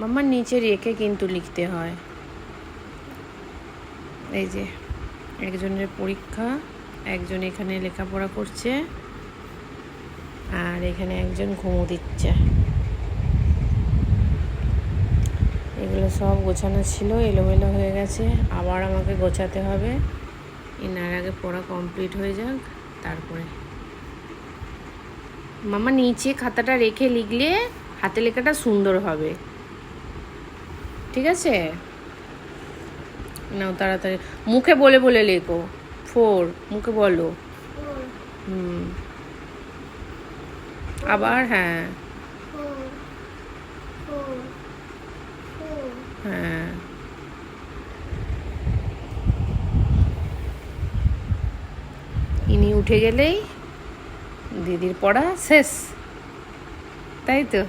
মাম্মার নিচে রেখে কিন্তু লিখতে হয়। এই যে একজনের পরীক্ষা, একজন এখানে লেখাপড়া করছে, আর এখানে একজন ঘুমো দিচ্ছে। এগুলো সব গোছানো ছিল, এলোমেলো হয়ে গেছে, আবার আমাকে গোছাতে হবে। এনার আগে পড়া কমপ্লিট হয়ে যাক, তারপরে। মামা নিচে খাতাটা রেখে লিখলে হাতে লেখাটা সুন্দর হবে, ঠিক আছে? নাও তাড়াতাড়ি মুখে বলে বলে লেখো। 4 মুখে বলো। আবার হ্যাঁ হ্যাঁ। ইনি উঠে গেলেই দিদির পড়া শেষ, তাই তো?